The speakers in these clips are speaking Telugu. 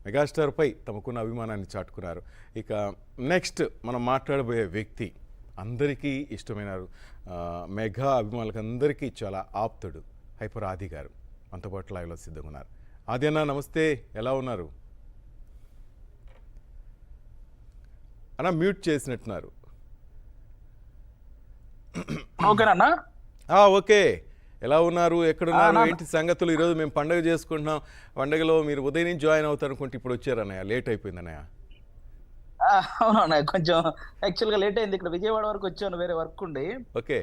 మెగాస్టార్పై తమకున్న అభిమానాన్ని చాటుకున్నారు. ఇక నెక్స్ట్ మనం మాట్లాడబోయే వ్యక్తి అందరికీ ఇష్టమైన మెగా అభిమానులకు అందరికీ చాలా ఆప్తుడు హైపర్ ఆది గారు మనతో పాటు లైవ్లో సిద్ధంగా ఉన్నారు. ఆది అన్న నమస్తే, ఎలా ఉన్నారు అన్న? మ్యూట్ చేసినట్టున్నారు. ఓకేనా? ఓకే, ఎలా ఉన్నారు, ఎక్కడున్నారు, ఏంటి సంగతులు? ఈరోజు మేము పండుగ చేసుకుంటున్నాం. పండుగలో మీరు ఉదయం నుంచి జాయిన్ అవుతారు అనుకుంటే ఇప్పుడు వచ్చారు అన్నయ్య, లేట్ అయిపోయింది అన్నయ్య. అవునన్నయ్య, కొంచెం యాక్చువల్గా లేట్ అయింది. ఇక్కడ విజయవాడ వరకు వచ్చాను, వేరే వర్క్ ఉండి. ఓకే,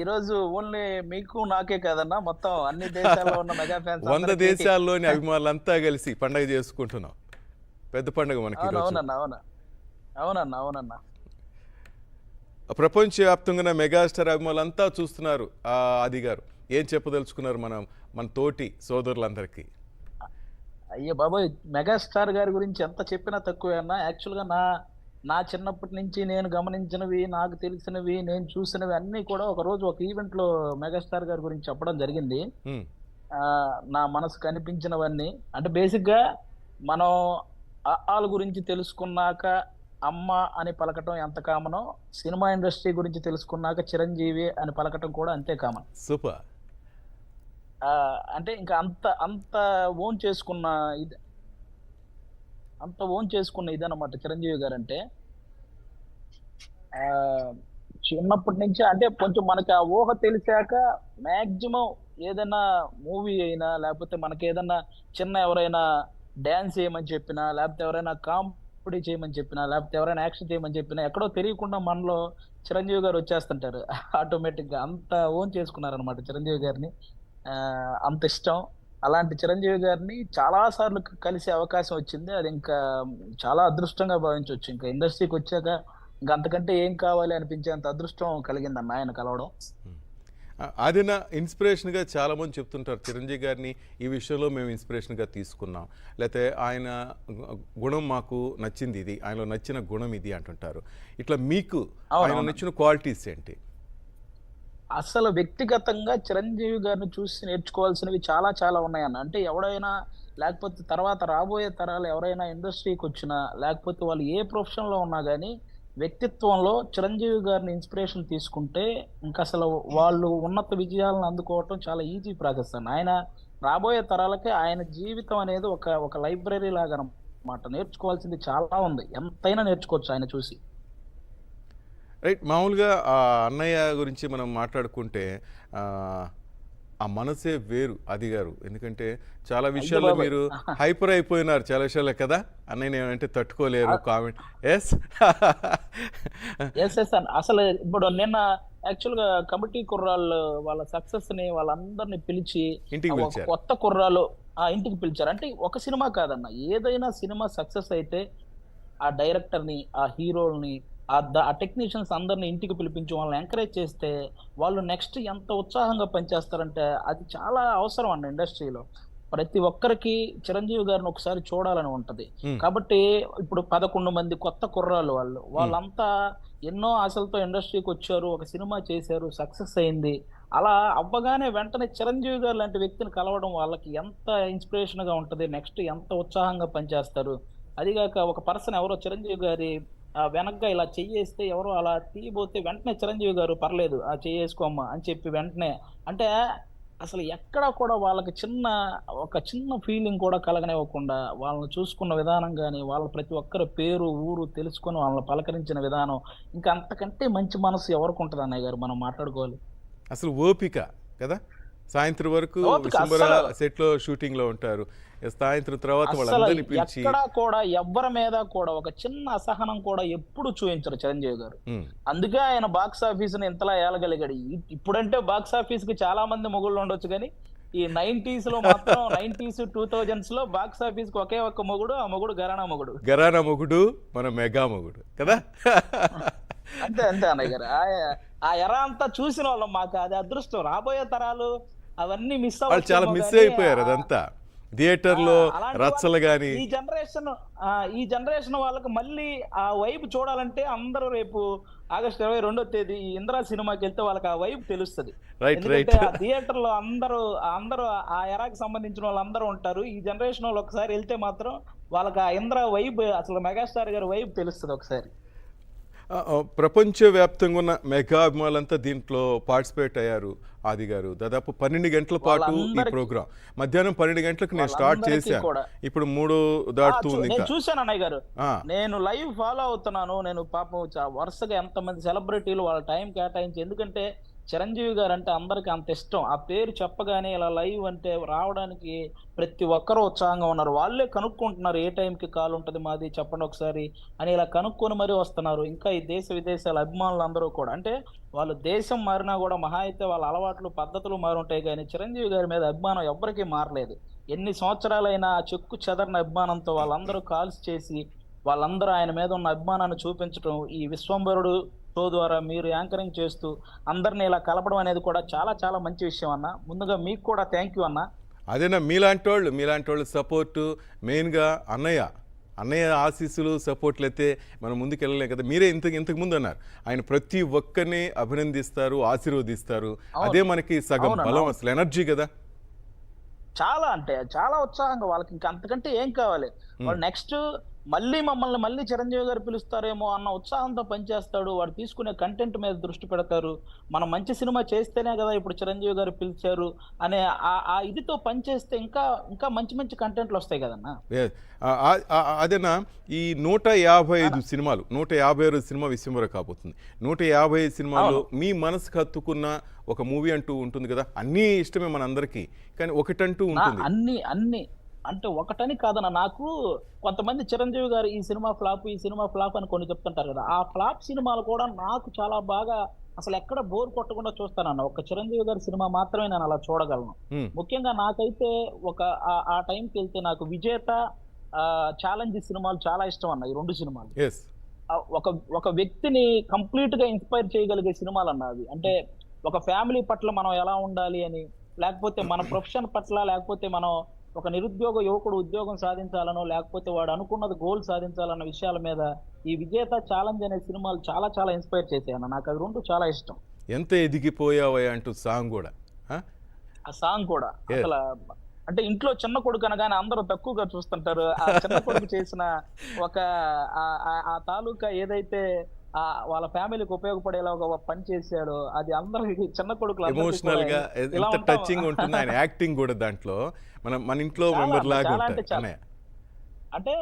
ఈరోజు ఓన్లీ మీకు నాకే కాదన్నా, మొత్తం అన్ని దేశాల్లో ఉన్న మెగా ఫ్యాన్స్ 100 దేశాల్లోని అభిమానులంతా కలిసి పండుగ చేసుకుంటున్నాం. పెద్ద పండుగ మనకి. అవునన్నా. ప్రపంచవ్యాప్తంగా మెగాస్టార్ అభిమానులంతా చూస్తున్నారు. ఆది గారు ఏం చెప్పదలుచుకున్నారు మన తోటి సోదరులందరికీ? అయ్యో బాబోయ్, మెగాస్టార్ గారి గురించి ఎంత చెప్పినా తక్కువే అన్న. యాక్చువల్గా నా చిన్నప్పటి నుంచి నేను గమనించినవి, నాకు తెలిసినవి, నేను చూసినవి అన్నీ కూడా ఒకరోజు ఒక ఈవెంట్లో మెగాస్టార్ గారి గురించి చెప్పడం జరిగింది. నా మనసు కనిపించినవన్నీ అంటే బేసిక్గా మనం వాళ్ళ గురించి తెలుసుకున్నాక అమ్మ అని పలకటం ఎంత కామనో, సినిమా ఇండస్ట్రీ గురించి తెలుసుకున్నాక చిరంజీవి అని పలకటం కూడా అంతే కామన్. సూపర్. అంటే ఇంకా అంత ఓన్ చేసుకున్న ఇది అన్నమాట చిరంజీవి గారు అంటే. చిన్నప్పటి నుంచి అంటే కొంచెం మనకి ఆ ఊహ తెలిసాక మాక్సిమం ఏదైనా మూవీ అయినా, లేకపోతే మనకి ఏదైనా చిన్న ఎవరైనా డ్యాన్స్ చేయమని చెప్పినా, లేకపోతే ఎవరైనా కామెడీ చేయమని చెప్పినా, లేకపోతే ఎవరైనా యాక్షన్ చేయమని చెప్పినా, ఎక్కడో తెలియకుండా మనలో చిరంజీవి గారు వచ్చేస్తుంటారు ఆటోమేటిక్గా. అంత ఓన్ చేసుకున్నారనమాట చిరంజీవి గారిని. అంత ఇష్టం. అలాంటి చిరంజీవి గారిని చాలా సార్లు కలిసే అవకాశం వచ్చింది. అది ఇంకా చాలా అదృష్టంగా భావించవచ్చు. ఇంకా ఇండస్ట్రీకి వచ్చాక ఇంకా అంతకంటే ఏం కావాలి అనిపించేంత అదృష్టం కలిగిందన్న ఆయన కలవడం. అది నా ఇన్స్పిరేషన్గా చాలామంది చెప్తుంటారు. చిరంజీవి గారిని ఈ విషయంలో మేము ఇన్స్పిరేషన్గా తీసుకున్నాం, లేకపోతే ఆయన గుణం మాకు నచ్చింది, ఇది ఆయనలో నచ్చిన గుణం ఇది అంటుంటారు. ఇట్లా మీకు ఆయన నచ్చిన క్వాలిటీస్ ఏంటి? అసలు వ్యక్తిగతంగా చిరంజీవి గారిని చూసి నేర్చుకోవాల్సినవి చాలా చాలా ఉన్నాయన్న. అంటే ఎవడైనా, లేకపోతే తర్వాత రాబోయే తరాలు ఎవరైనా ఇండస్ట్రీకి వచ్చినా, లేకపోతే వాళ్ళు ఏ ప్రొఫెషన్లో ఉన్నా కానీ వ్యక్తిత్వంలో చిరంజీవి గారిని ఇన్స్పిరేషన్ తీసుకుంటే ఇంకా అసలు వాళ్ళు ఉన్నత విజయాలను అందుకోవటం చాలా ఈజీ ప్రాసెస్ అన్న. ఆయన రాబోయే తరాలకి ఆయన జీవితం అనేది ఒక లైబ్రరీ లాగా అన్నమాట. నేర్చుకోవాల్సింది చాలా ఉంది, ఎంతైనా నేర్చుకోవచ్చు ఆయన చూసి. రైట్. మామూలుగా ఆ అన్నయ్య గురించి మనం మాట్లాడుకుంటే ఆ మనసే వేరు ఆది గారు. ఎందుకంటే చాలా విషయాల్లో మీరు హైపర్ అయిపోయినారు చాలా విషయాలే కదా. అన్నయ్య ఏమంటే తట్టుకోలేరు కామెంట్. ఎస్ అసలు ఇప్పుడు నిన్న యాక్చువల్గా కమిటీ కుర్రాళ్ళు వాళ్ళ సక్సెస్ ని వాళ్ళందరినీ పిలిచి కొత్త కుర్రాలు ఇంటికి పిలిచారు. అంటే ఒక సినిమా కాదన్న, ఏదైనా సినిమా సక్సెస్ అయితే ఆ డైరెక్టర్ని, ఆ హీరోల్ని, ఆ టెక్నీషియన్స్ అందరిని ఇంటికి పిలిపించి వాళ్ళని ఎంకరేజ్ చేస్తే వాళ్ళు నెక్స్ట్ ఎంత ఉత్సాహంగా పనిచేస్తారంటే అది చాలా అవసరం అన్న. ఇండస్ట్రీలో ప్రతి ఒక్కరికి చిరంజీవి గారిని ఒకసారి చూడాలని ఉంటది. కాబట్టి ఇప్పుడు 11 మంది కొత్త కుర్రాళ్ళు వాళ్ళంతా ఎన్నో ఆశలతో ఇండస్ట్రీకి వచ్చారు, ఒక సినిమా చేశారు, సక్సెస్ అయింది. అలా అవ్వగానే వెంటనే చిరంజీవి గారు లాంటి వ్యక్తిని కలవడం వాళ్ళకి ఎంత ఇన్స్పిరేషన్ గా ఉంటది, నెక్స్ట్ ఎంత ఉత్సాహంగా పనిచేస్తారు. అదిగాక ఒక పర్సన్ ఎవరో చిరంజీవి గారి వెనక్గా ఇలా చెయ్యేస్తే ఎవరో అలా తీయబోతే వెంటనే చిరంజీవి గారు పర్లేదు చెయ్యేసుకోమ్మా అని చెప్పి వెంటనే, అంటే అసలు ఎక్కడా కూడా వాళ్ళకి ఒక చిన్న ఫీలింగ్ కూడా కలగనివ్వకుండా వాళ్ళని చూసుకున్న విధానం కానీ, వాళ్ళ ప్రతి ఒక్కరి పేరు ఊరు తెలుసుకొని వాళ్ళని పలకరించిన విధానం, ఇంకా అంతకంటే మంచి మనసు ఎవరికి ఉంటుంది అన్నయ్య గారు? మనం మాట్లాడుకోవాలి. అసలు ఓపిక కదా. సాయంత్రం వరకు సెట్ లో షూటింగ్ లో ఉంటారు, సాయంత్రం తర్వాత వాళ్ళందరినీ పిలిచి ఎక్కడా కూడా ఎవ్వరి మీద కూడా ఒక చిన్న అసహనం కూడా ఎప్పుడు చూపించరు చిరంజీవి గారు. అందుకే ఆయన బాక్స్ ఆఫీస్ ని ఎంతలా ఏలగలిగాడు. ఇప్పుడంటే బాక్స్ ఆఫీస్ కి చాలా మంది మొగుళ్ళు ఉండొచ్చు, కానీ ఈ 90s లో మాత్రం 90s 2000s లో బాక్స్ ఆఫీస్ కి ఒకే ఒక్క మొగుడు, ఆ మొగుడు ఘరానా మొగుడు, మన మెగా మొగుడు కదా. అంతే అన్నయ్య గారు. ఆ ఎరా అంతా చూసిన వాళ్ళం, మాకు అది అదృష్టం. రాబోయే తరాలు అవన్నీ చాలా మిస్ అయిపోయారు అదంతా. థియేటర్లో అలాంటి రచ్చలు కానీ ఈ జనరేషన్ వాళ్ళకి మళ్ళీ ఆ వైబ్ చూడాలంటే అందరూ రేపు ఆగస్టు 22వ తేదీ ఈ ఇంద్రా సినిమాకి వెళ్తే వాళ్ళకి ఆ వైబ్ తెలుస్తుంది. ఎందుకంటే ఆ థియేటర్ లో అందరూ ఆ ఎరాకి సంబంధించిన వాళ్ళందరూ ఉంటారు. ఈ జనరేషన్ వాళ్ళు ఒకసారి వెళ్తే మాత్రం వాళ్ళకి ఆ ఇంద్రా వైబ్, అసలు మెగాస్టార్ గారి వైబ్ తెలుస్తుంది ఒకసారి. ప్రపంచవ్యాప్తంగా ఉన్న మెగా అభిమానులంతా దీంట్లో పార్టిసిపేట్ అయ్యారు. ఆది గారు దాదాపు 12 గంటల పాటు ఈ ప్రోగ్రామ్, మధ్యాహ్నం 12 గంటలకు నేను స్టార్ట్ చేశాను, ఇప్పుడు 3 దాటుతుంది. నేను చూశాను అన్నయ్య గారు, నేను లైవ్ ఫాలో అవుతున్నాను. నేను పాపం వరుసగా ఎంతమంది సెలబ్రిటీలు వాళ్ళ టైం కేటాయించి, ఎందుకంటే చిరంజీవి గారు అంటే అందరికి అంత ఇష్టం. ఆ పేరు చెప్పగానే ఇలా లైవ్ అంటే రావడానికి ప్రతి ఒక్కరూ ఉత్సాహంగా ఉన్నారు. వాళ్ళే కనుక్కుంటున్నారు ఏ టైంకి కాల్ ఉంటుంది మాది చెప్పండి ఒకసారి అని, ఇలా కనుక్కొని మరీ వస్తున్నారు. ఇంకా ఈ దేశ విదేశాల అభిమానులు అందరూ కూడా, అంటే వాళ్ళు దేశం మారినా కూడా మహా అయితే వాళ్ళ అలవాట్లు పద్ధతులు మారి ఉంటాయి, కానీ చిరంజీవి గారి మీద అభిమానం ఎవ్వరికీ మారలేదు. ఎన్ని సంవత్సరాలైనా చెక్కు చెదరని అభిమానంతో వాళ్ళందరూ కాల్స్ చేసి వాళ్ళందరూ ఆయన మీద ఉన్న అభిమానాన్ని చూపించడం, ఈ విశ్వంబరుడు షో ద్వారా మీరు యాంకరింగ్ చేస్తూ అందరినీ ఇలా కలపడం అనేది కూడా చాలా చాలా మంచి విషయం అన్న. ముందుగా మీకు కూడా థ్యాంక్ యూ అన్న. అదేనా మీలాంటి వాళ్ళు సపోర్టు, మెయిన్గా అన్నయ్య ఆశీస్సులు సపోర్ట్లు అయితే మనం ముందుకు వెళ్ళలేం కదా. మీరే ఇంతకు ముందు అన్నారు, ఆయన ప్రతి ఒక్కరిని అభినందిస్తారు, ఆశీర్వదిస్తారు. అదే మనకి సగం బలం, అసలు ఎనర్జీ కదా. చాలా అంటే చాలా ఉత్సాహంగా, వాళ్ళకి ఇంకా అంతకంటే ఏం కావాలి. వాళ్ళు నెక్స్ట్ మళ్ళీ చిరంజీవి గారు పిలుస్తారేమో అన్న ఉత్సాహంతో పనిచేస్తాడు. వాడు తీసుకునే కంటెంట్ మీద దృష్టి పెడతారు. మనం మంచి సినిమా చేస్తేనే కదా ఇప్పుడు చిరంజీవి గారు పిలిచారు అనే ఆ ఇదితో పనిచేస్తే ఇంకా మంచి కంటెంట్లు వస్తాయి కదన్నా. అదేనా ఈ 155 సినిమాలు, 156 సినిమా విశ్వంబర కాబోతుంది. 155 సినిమాల్లో మీ మనసుకు హత్తుకున్న ఒక మూవీ అంటూ ఉంటుంది కదా. అన్నీ ఇష్టమే మనందరికీ, కానీ ఒకటంటూ ఉంటుంది. అన్ని అంటే ఒకటని కాదన్న, నాకు కొంతమంది చిరంజీవి గారు ఈ సినిమా ఫ్లాప్ అని కొన్ని చెప్తుంటారు కదా. ఆ ఫ్లాప్ సినిమాలు కూడా నాకు చాలా బాగా, అసలు ఎక్కడ బోర్ కొట్టకుండా చూస్తానన్న. ఒక చిరంజీవి గారి సినిమా మాత్రమే నేను అలా చూడగలను. ముఖ్యంగా నాకైతే ఆ టైంకి వెళ్తే నాకు విజేత, ఛాలెంజ్ సినిమాలు చాలా ఇష్టం అన్న. ఈ 2 సినిమాలు ఒక వ్యక్తిని కంప్లీట్ గా ఇన్స్పైర్ చేయగలిగే సినిమాలు అన్న అవి. అంటే ఒక ఫ్యామిలీ పట్ల మనం ఎలా ఉండాలి అని, లేకపోతే మన ప్రొఫెషన్ పట్ల, లేకపోతే మనం ఒక నిరుద్యోగ యువకుడు ఉద్యోగం సాధించాలనో, లేకపోతే వాడు అనుకున్నది గోల్ సాధించాలన్న విషయాల మీద ఈ విజేత, ఛాలెంజ్ అనే సినిమాలు చాలా చాలా ఇన్స్పైర్ చేశాయన్న. నాకు అవి 2 చాలా ఇష్టం. ఎంత ఎదిగిపోయావా అంటూ సాంగ్ కూడా, ఆ సాంగ్ కూడా అసలు అంటే ఇంట్లో చిన్న కొడుకు అనగానే అందరూ తక్కువగా చూస్తుంటారు. ఆ చిన్న కొడుకు చేసిన ఒక ఆ తాలూకా ఏదైతే వాళ్ళ ఫ్యామిలీకి ఉపయోగపడేలా ఒక పని చేశాడు, అది అందరికి చిన్న కొడుకులు ఎమోషనల్ గా ఎంత టచింగ్ ఉంటుంది. ఆయన యాక్టింగ్ కూడా దాంట్లో మన ఇంట్లో మెంబర్ లాగా ఉంటాయి. అంటే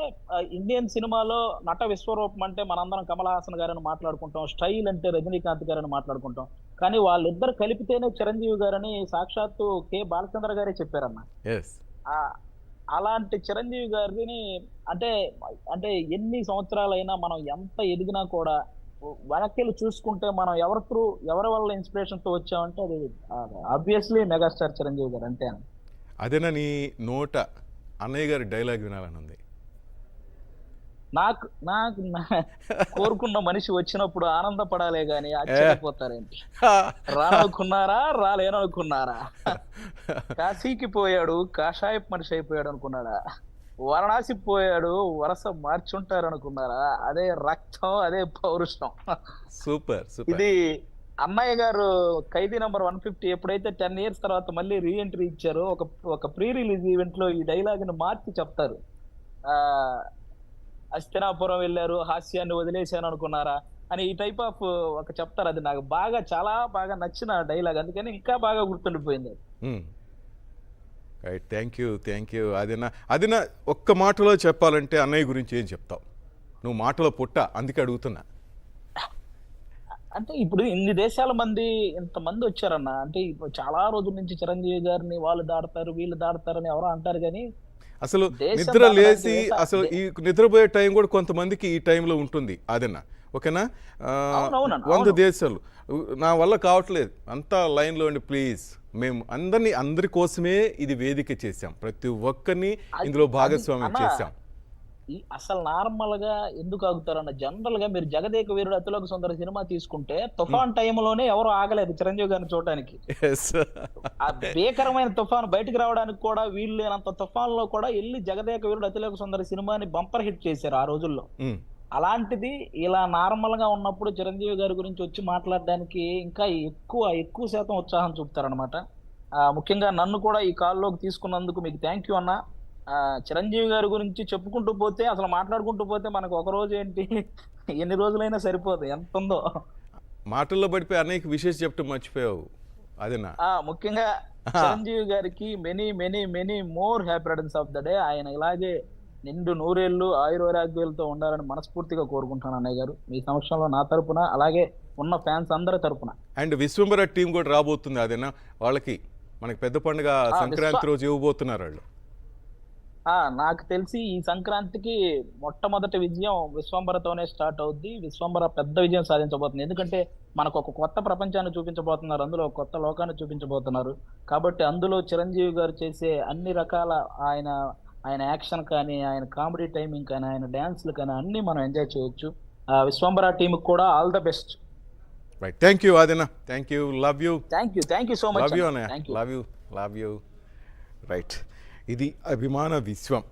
ఇండియన్ సినిమాలో నట విశ్వరూపం అంటే మనందరం కమల్ హాసన్ గారని మాట్లాడుకుంటాం, స్టైల్ అంటే రజనీకాంత్ గారని మాట్లాడుకుంటాం, కానీ వాళ్ళిద్దరు కలిపితేనే చిరంజీవి గారని సాక్షాత్తు కె బాలచంద్ర గారే చెప్పారన్న. అలాంటి చిరంజీవి గారిని అంటే ఎన్ని సంవత్సరాలైనా మనం ఎంత ఎదిగినా కూడా వెనక్కి చూసుకుంటే మనం ఎవరి వల్ల ఇన్స్పిరేషన్ తో వచ్చామంటే అది ఆబ్వియస్లీ మెగాస్టార్ చిరంజీవి గారు అంతే. అదేనా నీ నోట అన్నయ్య గారి డైలాగ్ వినాలని ఉంది. నాకు కోరుకున్న మనిషి వచ్చినప్పుడు ఆనందపడాలే గాని ఆశ్చర్యపోతారేంటి. రానుకున్నారా, రాలేననుకున్నారా? కాశీకి పోయాడు కాషాయపు మనిషి అయిపోయాడు అనుకున్నాడా? వారణాసి పోయాడు వరస మార్చుంటారు అనుకున్నారా? అదే రక్తం, అదే పౌరుషం. సూపర్. ఇది అన్నయ్య గారు ఖైదీ నంబర్ 150 ఎప్పుడైతే 10 years తర్వాత మళ్ళీ రీఎంట్రీ ఇచ్చారో ఒక ప్రీ రిలీజ్ ఈవెంట్ లో ఈ డైలాగ్ ని మార్చి చెప్తారు. అస్తినాపురం వెళ్ళారు, హాస్యాన్ని వదిలేశాను అనుకున్నారా అని ఈ టైప్ ఆఫ్ ఒక చెప్తారు. అది నాకు చాలా బాగా నచ్చిన డైలాగ్, అందుకని ఇంకా బాగా గుర్తుండిపోయింది. Right, thank you. అదినా ఒక్క మాటలో చెప్పాలంటే అన్నయ్య గురించి ఏం చెప్తావు? నువ్వు మాటలో పుట్ట, అందుకే అడుగుతున్నా. అంటే ఇప్పుడు ఇన్ని దేశాల మంది ఇంతమంది వచ్చారన్న, అంటే ఇప్పుడు చాలా రోజుల నుంచి చిరంజీవి గారిని వాళ్ళు దాడతారు వీళ్ళు దాడతారని ఎవరో అంటారు, కానీ అసలు నిద్ర లేచి అసలు ఈ నిద్రపోయే టైం కూడా కొంతమందికి ఈ టైంలో ఉంటుంది. అదేనా ఓకేనా? 100 దేశాలు నా వల్ల కావట్లేదు, అంతా లైన్లో ఉండి ప్లీజ్. మేము అందరి కోసమే ఇది వేదిక చేశాం, ప్రతి ఒక్కరిని ఇందులో భాగస్వామ్యం చేశాం. అసలు నార్మల్ గా ఎందుకు ఆగుతారన్న, జనరల్ గా మీరు జగదేక వీరుడు అతిలోక సుందరి సినిమా తీసుకుంటే తుఫాన్ టైంలోనే ఎవరు ఆగలేదు చిరంజీవి గారిని చూడడానికి. ఎస్. ఆ భీకరమైన తుఫాన్ బయటికి రావడానికి కూడా వీలు లేనంత తుఫాన్ లో కూడా వెళ్ళి జగదేక వీరుడు అతిలోక సుందరి సినిమాని బంపర్ హిట్ చేశారు ఆ రోజుల్లో. అలాంటిది ఇలా నార్మల్ గా ఉన్నప్పుడు చిరంజీవి గారి గురించి వచ్చి మాట్లాడడానికి ఇంకా ఎక్కువ శాతం ఉత్సాహం చూపుతారనమాట. ముఖ్యంగా నన్ను కూడా ఈ కాల్లోకి తీసుకున్నందుకు మీకు థ్యాంక్ యూ అన్న. చిరంజీవి గారి గురించి చెప్పుకుంటూ పోతే, అసలు మాట్లాడుకుంటూ పోతే మనకు ఒక రోజు ఏంటి ఎన్ని రోజులైనా సరిపోదు, ఎంత ఉందో. మాటల్లో పడిపోయి అనేక విషయం చెప్పడం మర్చిపోయావు అదేనా. ముఖ్యంగా చిరంజీవి గారికి many many many more happy returns of the day. ఆయన ఇలాగే నిండు నూరేళ్లు ఆయురారోగ్యాలతో ఉండాలని మనస్ఫూర్తిగా కోరుకుంటాను అన్నయ్య గారు, మీ సమక్షంలో నా తరపున, అలాగే ఉన్న ఫ్యాన్స్ అందరి తరపున. అండ్ విశ్వంబర టీం కూడా రాబోతుంది అదేనా, వాళ్ళకి మనకి పెద్ద పండుగ సంక్రాంతి రోజు ఇవ్వబోతున్నారు వాళ్ళు. నాకు తెలిసి ఈ సంక్రాంతికి మొట్టమొదటి విజయం విశ్వంబరతోనే స్టార్ట్ అవుద్ది. విశ్వంబర పెద్ద విజయం సాధించబోతుంది, ఎందుకంటే మనకు ఒక కొత్త ప్రపంచాన్ని చూపించబోతున్నారు, అందులో ఒక కొత్త లోకాన్ని చూపించబోతున్నారు. కాబట్టి అందులో చిరంజీవి గారు చేసే అన్ని రకాల ఆయన యాక్షన్ కానీ, ఆయన కామెడీ టైమింగ్ కానీ, ఆయన డ్యాన్స్లు కానీ అన్ని మనం ఎంజాయ్ చేయొచ్చు. విశ్వంబర టీమ్ కూడా all the best. Right, thank you ఆదిన, thank you, love you. Thank you so much. Love you అన్నయ్య, లవ్ యూ. రైట్, ఇది అభిమాన విశ్వం.